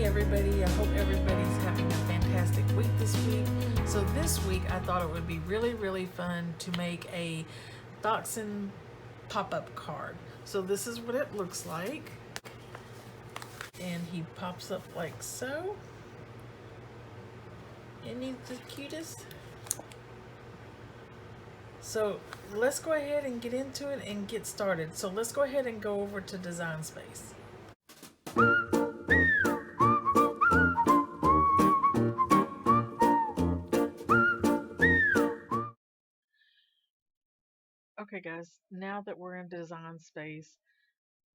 everybody. I hope everybody's having a fantastic week this week. So this week I thought it would be really fun to make a Dachshund Pop Up card. So this is what it looks like. And he pops up like so. And he's the cutest. So let's go ahead and get into it and get started. So let's go ahead and go over to Design Space. Okay guys, now that we're in Design Space,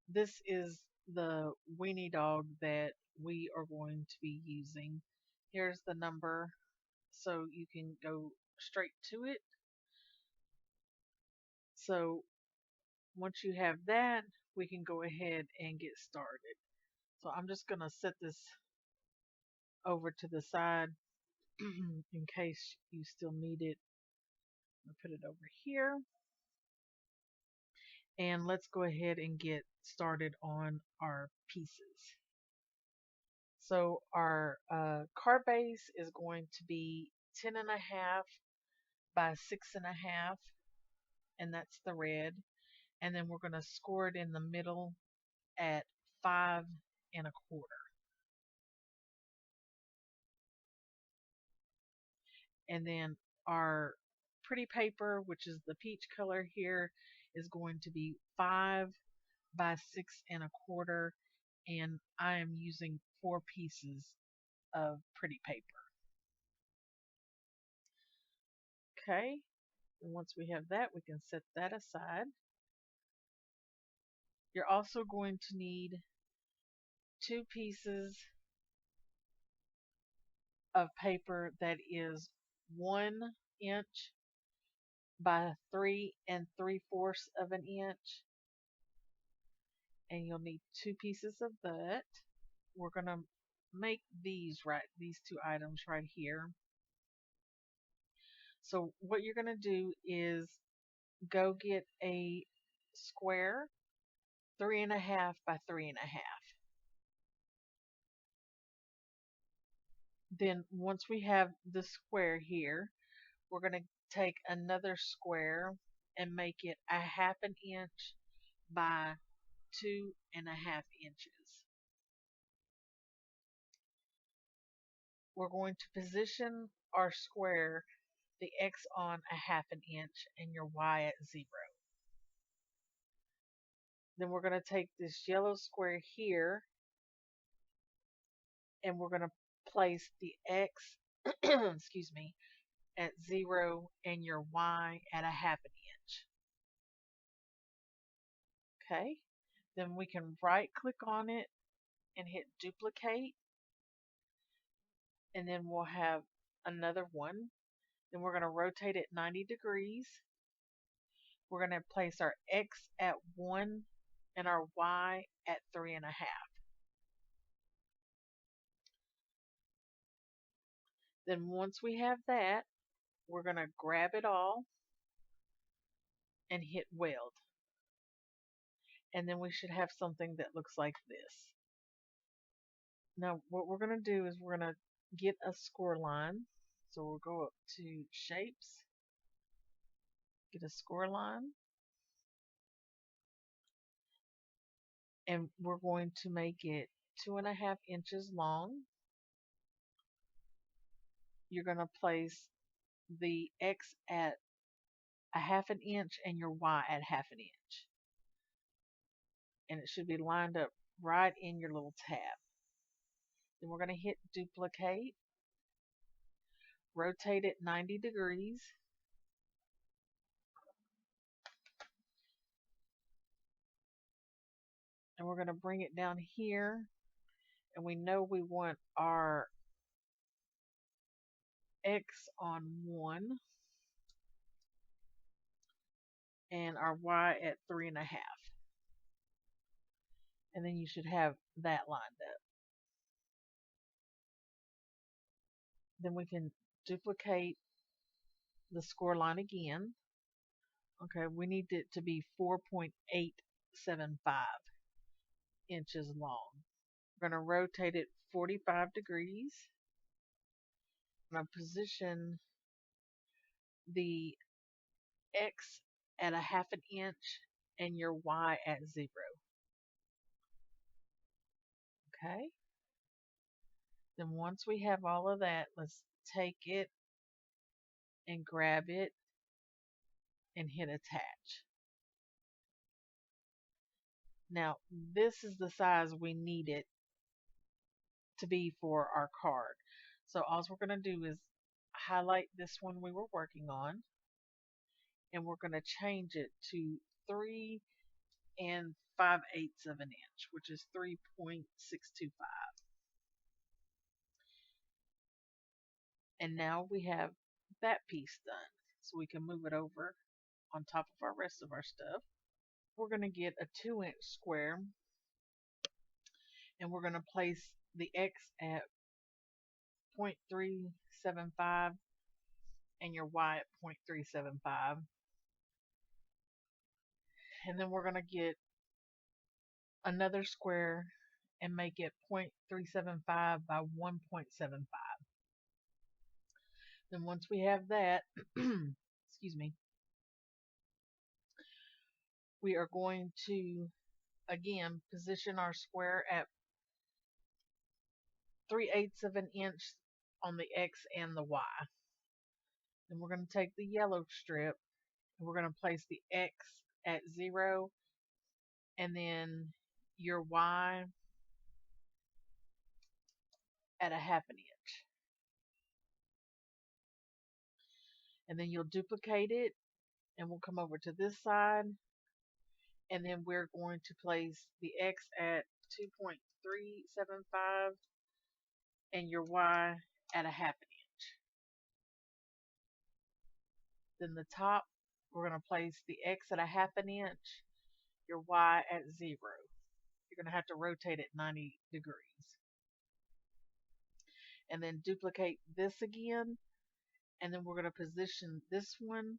this is the weenie dog that we are going to be using. Here's the number so you can go straight to it. So once you have that, we can go ahead and get started. So I'm just going to set this over to the side in case you still need it. I'll put it over here. And let's go ahead and get started on our pieces. So our card base is going to be 10.5 by 6.5, and that's the red. And then we're going to score it in the middle at 5 1/4. And then our pretty paper, which is the peach color here, is going to be 5 by 6 1/4, and I am using 4 pieces of pretty paper. Okay, and once we have that, we can set that aside. You're also going to need 2 pieces of paper that is 1 inch by 3 3/4 of an inch, and you'll need 2 pieces of that. We're going to make these 2 items right here. So what you're going to do is go get a square 3.5 by 3.5. Then once we have the square here, we're going to take another square and make it 1/2 inch by 2.5 inches. We're going to position our square, the X on 1/2 inch and your Y at 0. Then we're going to take this yellow square here and we're going to place the X excuse me, at 0 and your Y at 1/2 inch. Okay, then we can right click on it and hit duplicate, and then we'll have another one. Then we're going to rotate it 90 degrees. We're going to place our X at 1 and our Y at 3.5. Then once we have that, we're going to grab it all and hit weld. And then we should have something that looks like this. Now what we're going to do is we're going to get a score line. So we'll go up to shapes, get a score line, and we're going to make it 2.5 inches long. You're going to place the X at 1/2 inch and your Y at 1/2 inch. And it should be lined up right in your little tab. Then we're going to hit duplicate, rotate it 90 degrees, and we're going to bring it down here, and we know we want our X on 1 and our Y at 3.5. And then you should have that lined up. Then we can duplicate the score line again. Okay, we need it to be 4.875 inches long. We're going to rotate it 45 degrees. I'm going to position the X at a half an inch and your Y at 0. Okay. Then once we have all of that, let's take it and grab it and hit attach. Now, this is the size we need it to be for our card. So all we're going to do is highlight this one we were working on, and we're going to change it to 3 5/8 of an inch, which is 3.625. And now we have that piece done. So we can move it over on top of our rest of our stuff. We're going to get a 2-inch square, and we're going to place the X at 0.375 and your Y at 0.375. And then we're going to get another square and make it 0.375 by 1.75. Then once we have that, excuse me, we are going to again position our square at 3/8 of an inch on the X and the Y. Then we're going to take the yellow strip and we're going to place the X at 0 and then your Y at a half an inch. And then you'll duplicate it and we'll come over to this side, and then we're going to place the X at 2.375 and your Y at a half an inch. Then the top, we're going to place the X at a half an inch, your Y at 0. You're going to have to rotate it 90 degrees. And then duplicate this again, and then we're going to position this one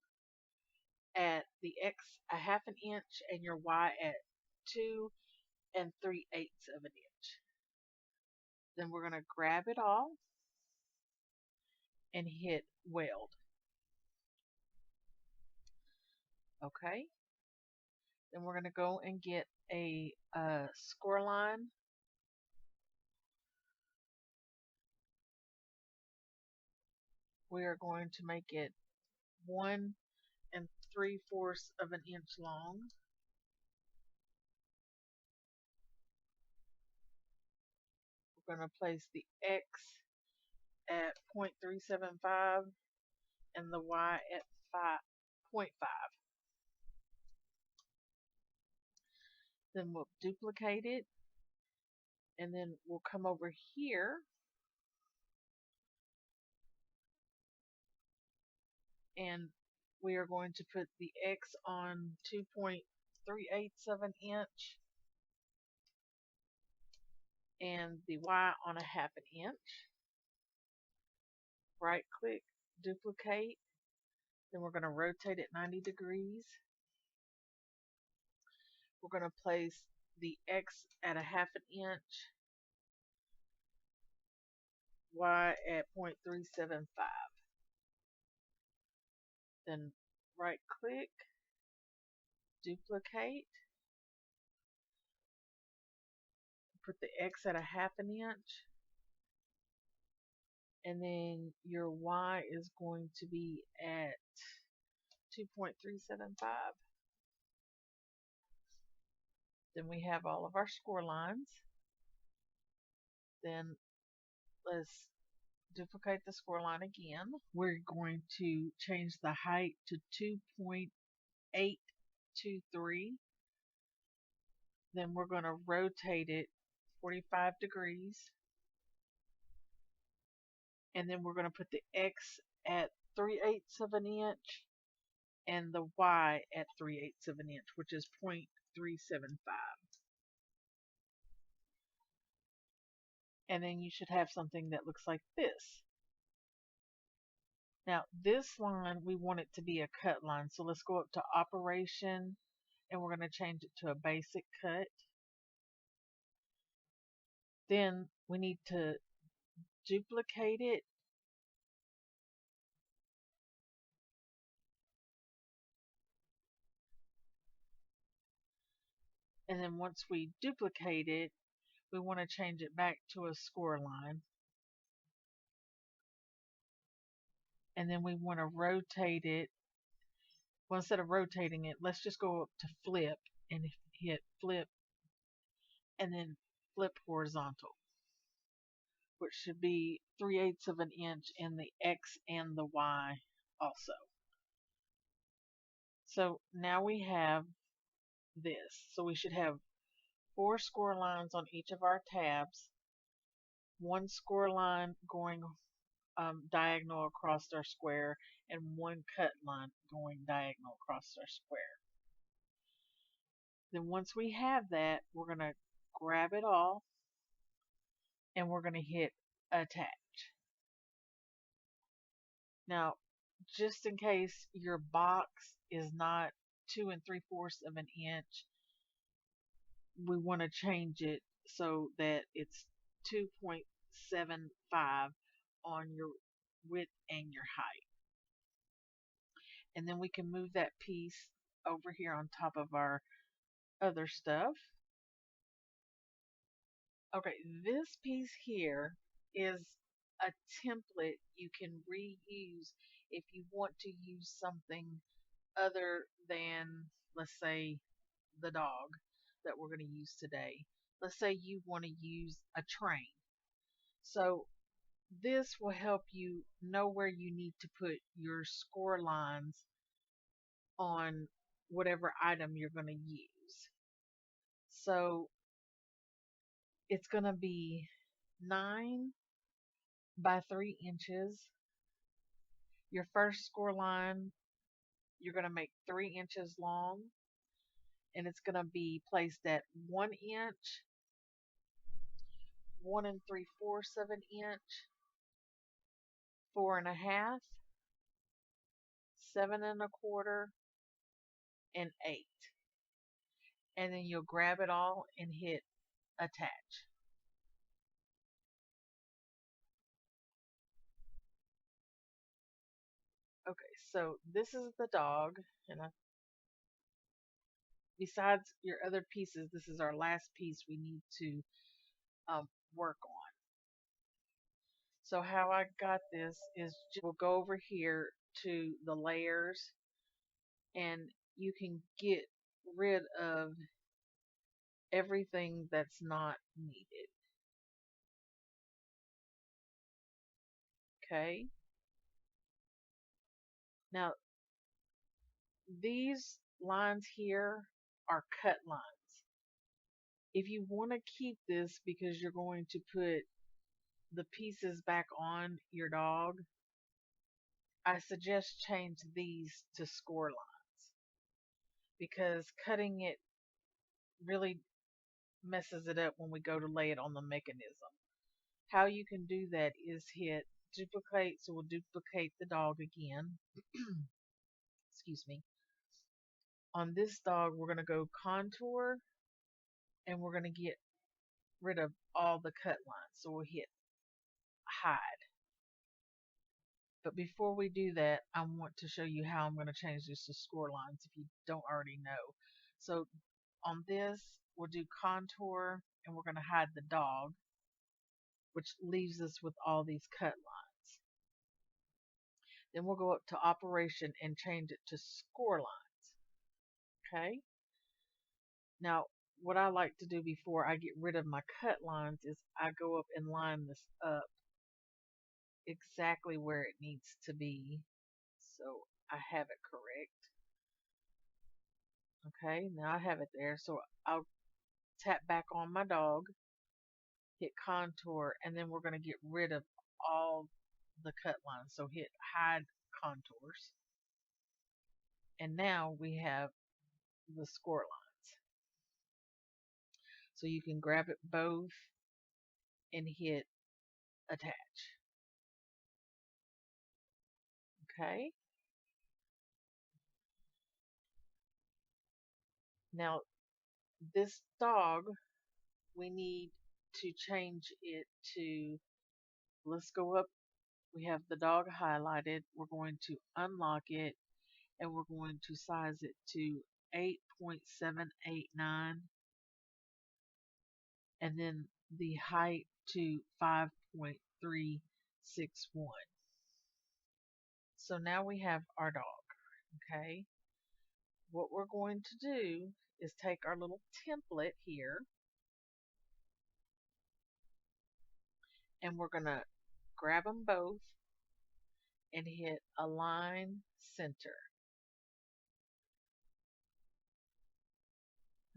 at the X a half an inch and your Y at 2 3/8 of an inch. Then we're going to grab it all and hit weld. Okay. Then we're going to go and get a score line. We are going to make it 1 3/4 of an inch long. We're going to place the X at 0.375 and the Y at 5.5. Then we'll duplicate it, and then we'll come over here and we are going to put the X on 2.3/8 of an inch and the Y on a half an inch. Right click, duplicate, then we're going to rotate it 90 degrees. We're going to place the X at a half an inch, Y at 0.375. Then right click, duplicate, put the X at a half an inch, and then your Y is going to be at 2.375. Then we have all of our score lines. Then let's duplicate the score line again. We're going to change the height to 2.823. Then we're going to rotate it 45 degrees. And then we're going to put the X at 3/8 of an inch and the Y at 3/8 of an inch, which is 0.375. And then you should have something that looks like this. Now this line, we want it to be a cut line, so let's go up to Operation and we're going to change it to a basic cut. Then We need to duplicate it, and then once we duplicate it, we want to change it back to a score line, and then we want to rotate it. Well, instead of rotating it, let's just go up to flip and hit flip and then flip horizontal, which should be 3/8 of an inch in the X and the Y also. So now we have this. So we should have 4 score lines on each of our tabs, 1 score line going diagonal across our square, and 1 cut line going diagonal across our square. Then once we have that, we're going to grab it all and we're going to hit attach. Now, just in case your box is not 2 3/4 of an inch, we want to change it so that it's 2.75 on your width and your height. And then we can move that piece over here on top of our other stuff. Okay, this piece here is a template you can reuse if you want to use something other than, let's say, the dog that we're going to use today. Let's say you want to use a train. So this will help you know where you need to put your score lines on whatever item you're going to use. So it's going to be 9 by 3 inches. Your first score line, you're going to make 3 inches long, and it's going to be placed at 1 inch, 1 3/4 of an inch, 4 1/2, 7 1/4, and 8. And then you'll grab it all and hit attach. Okay, so this is the dog, and besides your other pieces, this is our last piece we need to work on. So how I got this is we'll go over here to the layers, and you can get rid of everything that's not needed. Okay. Now these lines here are cut lines. If you want to keep this because you're going to put the pieces back on your dog, I suggest change these to score lines because cutting it really messes it up when we go to lay it on the mechanism. How you can do that is hit duplicate, so we'll duplicate the dog again. Excuse me. On this dog, we're going to go contour and we're going to get rid of all the cut lines. So we'll hit hide. But before we do that, I want to show you how I'm going to change this to score lines if you don't already know. So on this, we'll do contour and we're going to hide the dog, which leaves us with all these cut lines. Then we'll go up to operation and change it to score lines. Okay. Now, what I like to do before I get rid of my cut lines is I go up and line this up exactly where it needs to be so I have it correct. Okay, now I have it there, so I'll tap back on my dog, hit contour, and then we're going to get rid of all the cut lines. So hit hide contours, and now we have the score lines. So you can grab it both and hit attach. Okay. Now this dog, we need to change it to, let's go up. We have the dog highlighted. We're going to unlock it and we're going to size it to 8.789 and then the height to 5.361. So now we have our dog. Okay. What we're going to do is take our little template here and we're going to grab them both and hit align center.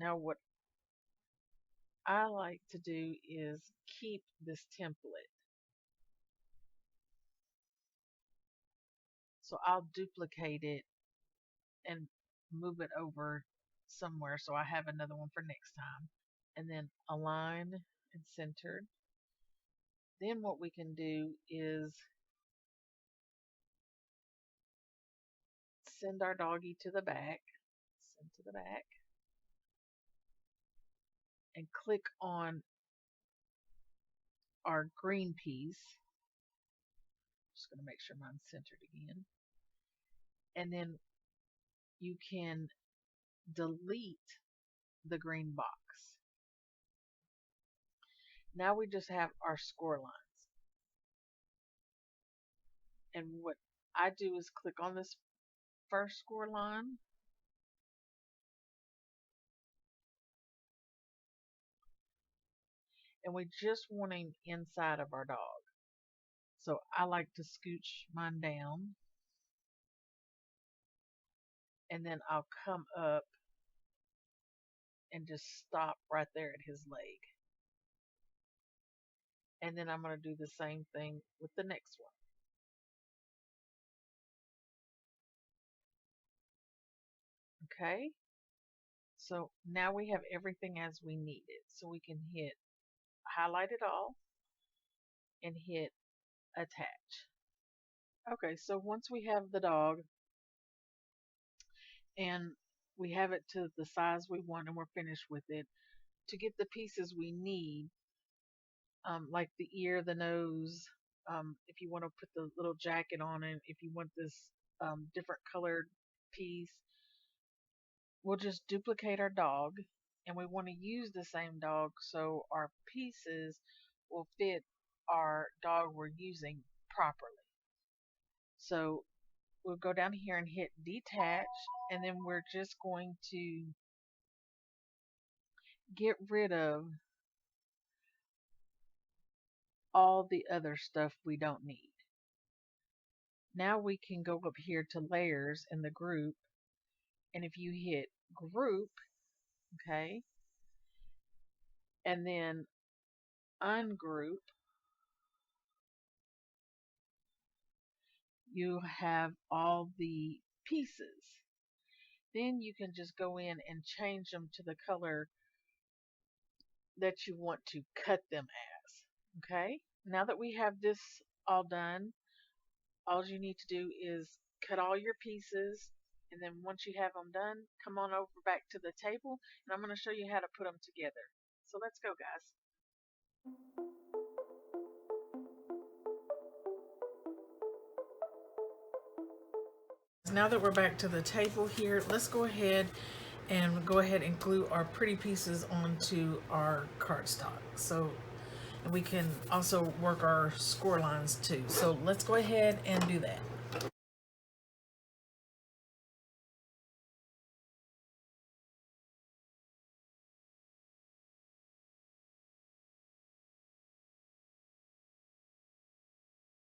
Now what I like to do is keep this template. So I'll duplicate it and move it over somewhere so I have another one for next time. And then align and centered. Then what we can do is send our doggy to the back. Send to the back. And click on our green piece. Just going to make sure mine's centered again. And then you can delete the green box. Now we just have our score lines. And what I do is click on this first score line. And we're just wanting inside of our dog. So I like to scooch mine down. And then I'll come up and just stop right there at his leg. And then I'm going to do the same thing with the next one. Okay, so now we have everything as we need it. So we can hit highlight it all and hit attach. Okay, so once we have the dog and we have it to the size we want and we're finished with it, to get the pieces we need, like the ear, the nose, if you want to put the little jacket on it, if you want this different colored piece, we'll just duplicate our dog and we want to use the same dog so our pieces will fit our dog we're using properly. So we'll go down here and hit detach and then we're just going to get rid of all the other stuff we don't need. Now we can go up here to layers in the group, and if you hit group, okay, and then ungroup, you have all the pieces. Then you can just go in and change them to the color that you want to cut them as. Okay, now that we have this all done, all you need to do is cut all your pieces, and then once you have them done, come on over back to the table and I'm going to show you how to put them together. So let's go, guys. Now that we're back to the table here, let's go ahead and glue our pretty pieces onto our cardstock. So we can also work our score lines too. So let's go ahead and do that.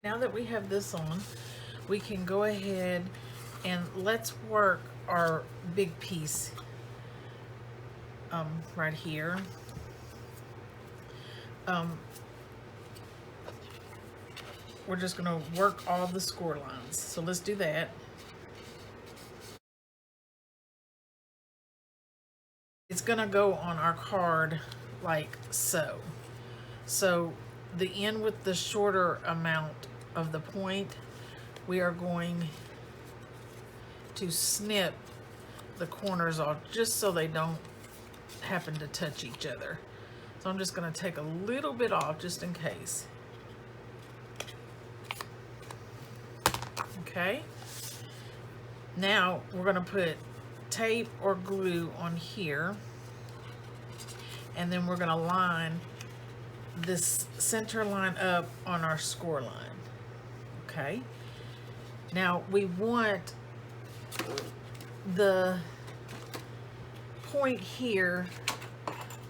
Now that we have this on, we can go ahead and let's work our big piece right here. We're just going to work all the score lines. So let's do that. It's going to go on our card like so. So the end with the shorter amount of the point, we are going to snip the corners off just so they don't happen to touch each other. So I'm just going to take a little bit off just in case. Okay. Now we're going to put tape or glue on here, and then we're going to line this center line up on our score line. Okay. Now we want the point here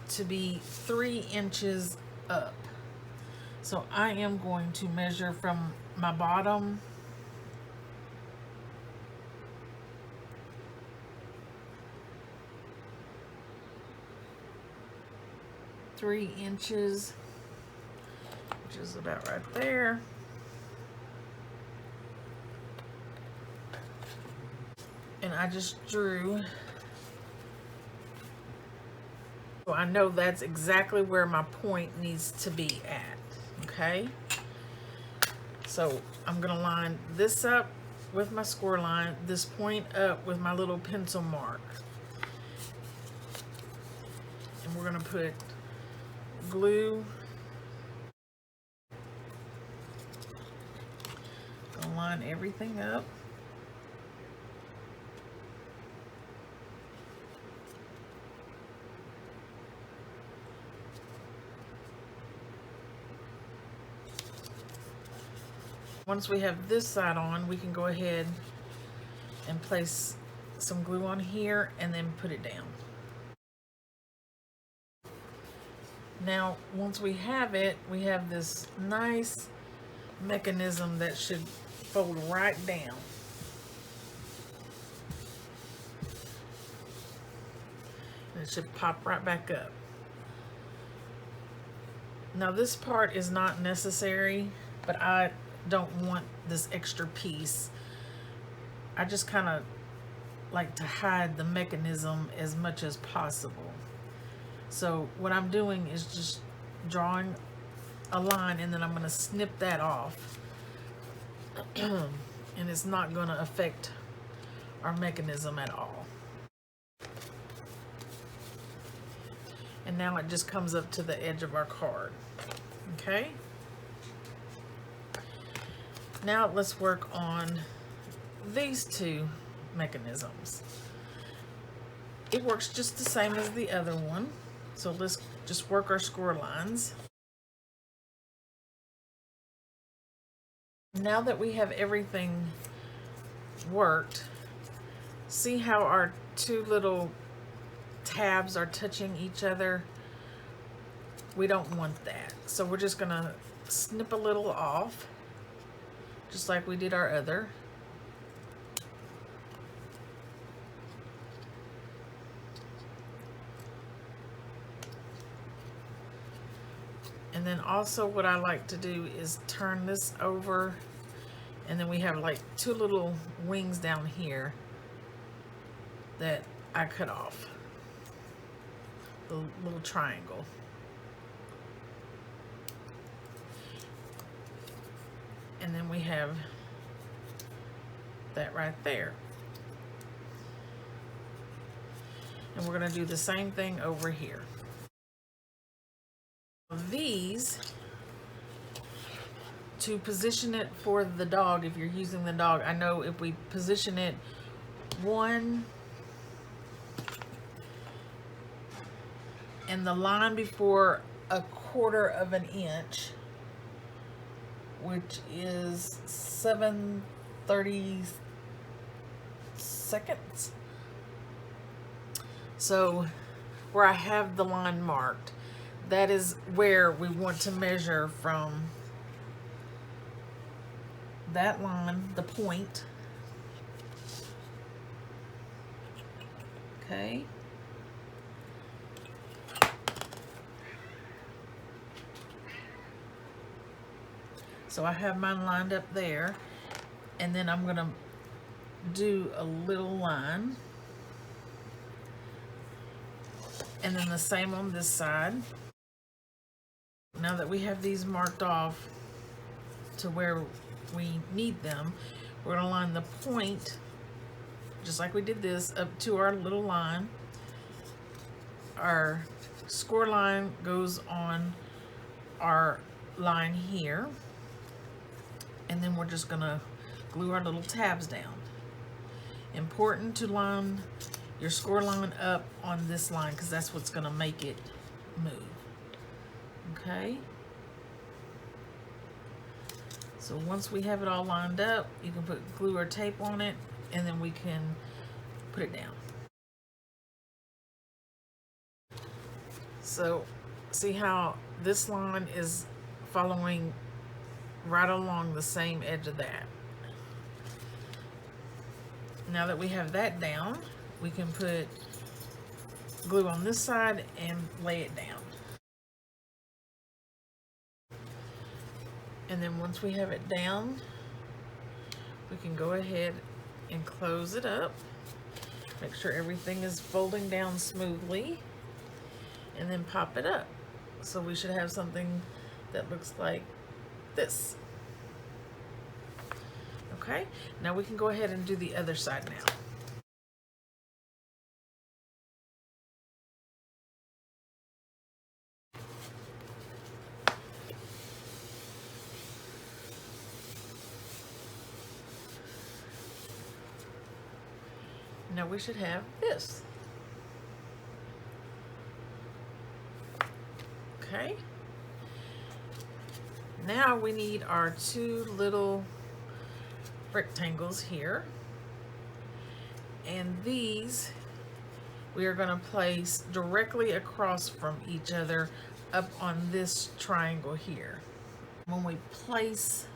to be 3 inches up. So I am going to measure from my bottom three inches, which is about right there. And I just drew. So I know that's exactly where my point needs to be at, okay? So I'm gonna line this up with my score line, this point up with my little pencil mark. And we're gonna put glue. Gonna line everything up. Once we have this side on, we can go ahead and place some glue on here and then put it down. Now, once we have it, we have this nice mechanism that should fold right down. And it should pop right back up. Now, this part is not necessary, but I don't want this extra piece. I just kind of like to hide the mechanism as much as possible. So what I'm doing is just drawing a line, and then I'm going to snip that off. And it's not going to affect our mechanism at all. And now it just comes up to the edge of our card. Okay? Now let's work on these two mechanisms. It works just the same as the other one. So let's just work our score lines. Now that we have everything worked, see how our two little tabs are touching each other? We don't want that. So we're just gonna snip a little off, just like we did our other. And then also what I like to do is turn this over, and then we have like two little wings down here that I cut off, the little triangle. And then we have that right there. And we're going to do the same thing over here. These, to position it for the dog, if you're using the dog, I know if we position it one and the line before 1/4 of an inch, which is 7/32. So where I have the line marked, that is where we want to measure from that line, the point. Okay. So I have mine lined up there, and then I'm gonna do a little line, and then the same on this side. Now that we have these marked off to where we need them, we're gonna line the point, just like we did this, up to our little line, our score line goes on our line here, and then we're just gonna glue our little tabs down. Important to line your score line up on this line because that's what's gonna make it move. Okay, so once we have it all lined up, you can put glue or tape on it, and then we can put it down. So see how this line is following right along the same edge of that. Now that we have that down, we can put glue on this side and lay it down. And then once we have it down, we can go ahead and close it up. Make sure everything is folding down smoothly, and then pop it up. So we should have something that looks like this. Okay, now we can go ahead and do the other side now. Now we should have this. Okay. Now we need our two little rectangles here. And these we are going to place directly across from each other up on this triangle here. When we place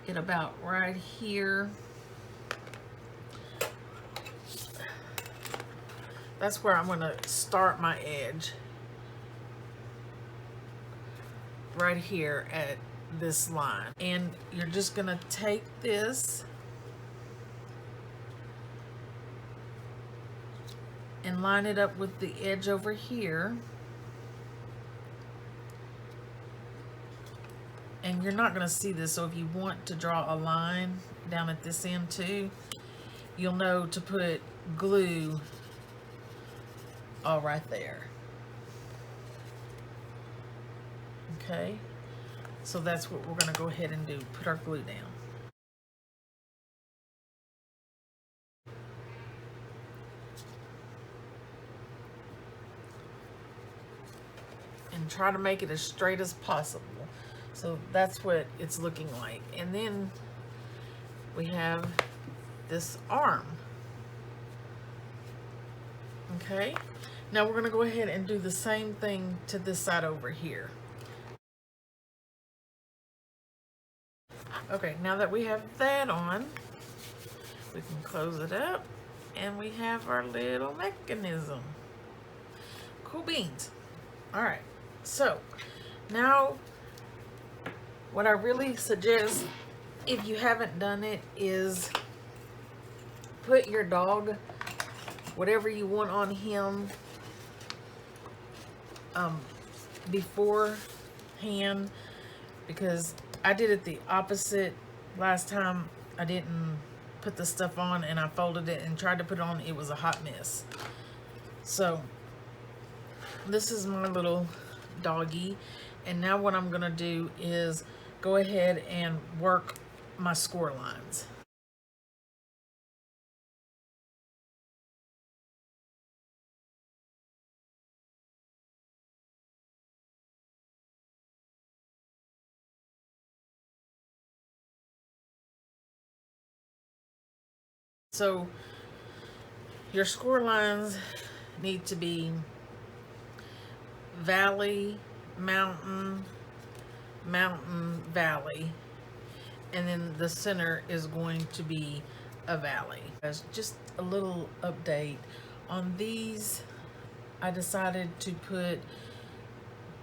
it about right here, that's where I'm going to start my edge. Right here at this line. And you're just going to take this and line it up with the edge over here. And you're not going to see this, so if you want to draw a line down at this end too, you'll know to put glue all right there. Okay, so that's what we're going to go ahead and do, put our glue down. And try to make it as straight as possible. So that's what it's looking like. And then we have this arm. Okay, now we're going to go ahead and do the same thing to this side over here. Okay, now that we have that on, we can close it up and we have our little mechanism. Cool beans. All right, so now what I really suggest, if you haven't done it, is put your dog, whatever you want on him, beforehand, because I did it the opposite last time. I didn't put the stuff on and I folded it and tried to put it on. It was a hot mess. So this is my little doggy, and now what I'm gonna do is go ahead and work my score lines. So your score lines need to be valley, mountain, mountain, valley, and then the center is going to be a valley. As just a little update on these, I decided to put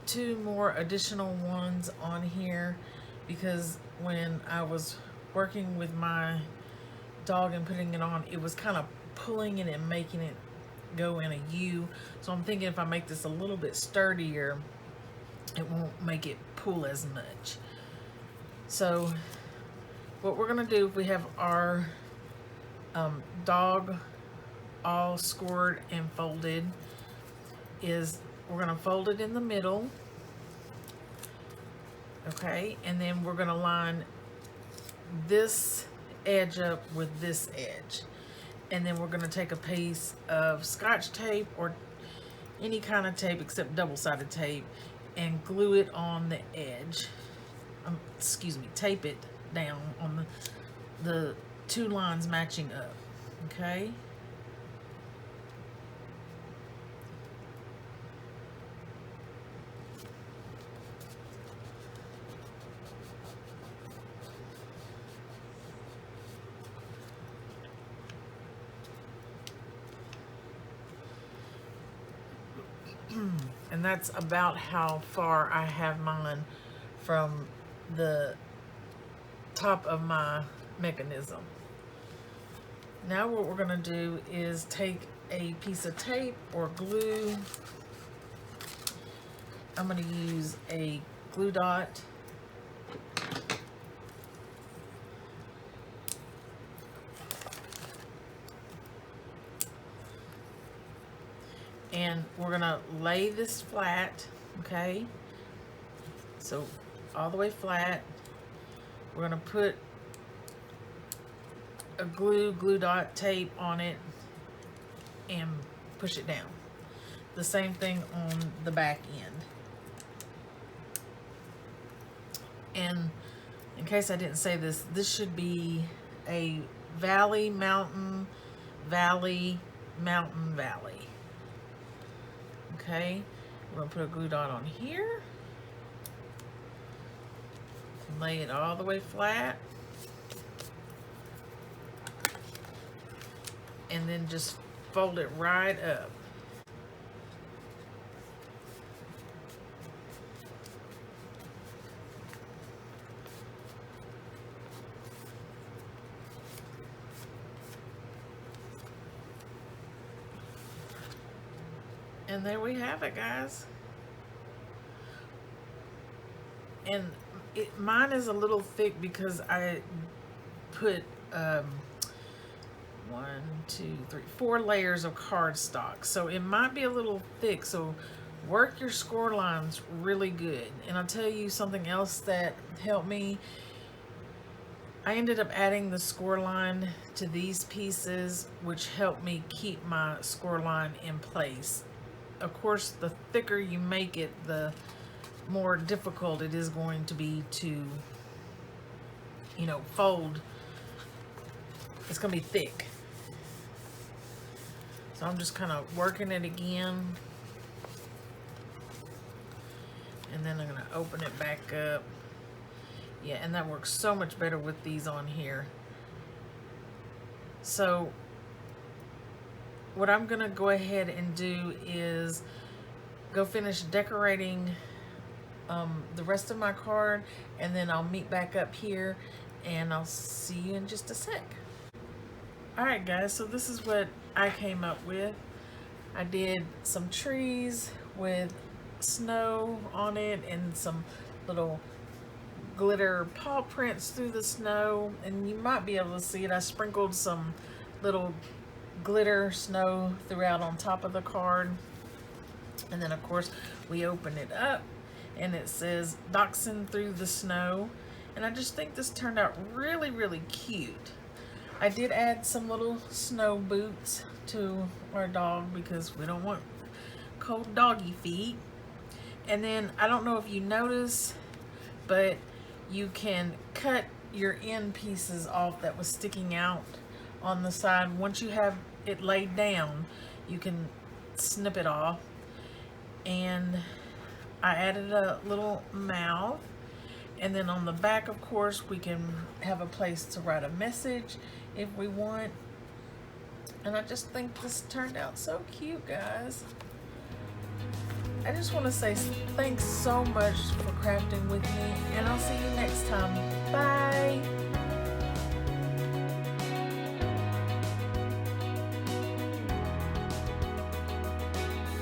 2 more additional ones on here because when I was working with my dog and putting it on, it was kind of pulling it and making it go in a U. So I'm thinking if I make this a little bit sturdier, it won't make it pull as much. So what we're gonna do, if we have our dog all scored and folded, is we're going to fold it in the middle. Okay, and then we're going to line this edge up with this edge. And then we're going to take a piece of Scotch tape or any kind of tape except double-sided tape and glue it on the edge. Excuse me, tape it down on the two lines matching up. Okay. And that's about how far I have mine from the top of my mechanism. Now what we're going to do is take a piece of tape or glue. I'm going to use a glue dot. And we're gonna lay this flat, okay? So all the way flat. We're gonna put a glue dot tape on it and push it down. The same thing on the back end. And in case I didn't say this, this should be a valley, mountain, valley, mountain, valley. Okay, we're going to put a glue dot on here, lay it all the way flat, and then just fold it right up. And there we have it, guys. And mine is a little thick because I put 4 layers of cardstock. So it might be a little thick. So work your score lines really good. And I'll tell you something else that helped me. I ended up adding the score line to these pieces, which helped me keep my score line in place. Of course, the thicker you make it, the more difficult it is going to be to, you know, fold. It's going to be thick. So I'm just kind of working it again. And then I'm going to open it back up. Yeah, and that works so much better with these on here. So what I'm gonna go ahead and do is go finish decorating the rest of my card, and then I'll meet back up here and I'll see you in just a sec. Alright guys, so this is what I came up with. I did some trees with snow on it and some little glitter paw prints through the snow, and you might be able to see it. I sprinkled some little glitter snow throughout on top of the card, and then of course we open it up and it says Dachshund through the snow, and I just think this turned out really, really cute. I did add some little snow boots to our dog because we don't want cold doggy feet. And then I don't know if you notice, but you can cut your end pieces off that was sticking out on the side. Once you have it laid down, you can snip it off. And I added a little mouth, and then on the back, of course, we can have a place to write a message if we want. And I just think this turned out so cute, guys. I just want to say thanks so much for crafting with me, and I'll see you next time. Bye!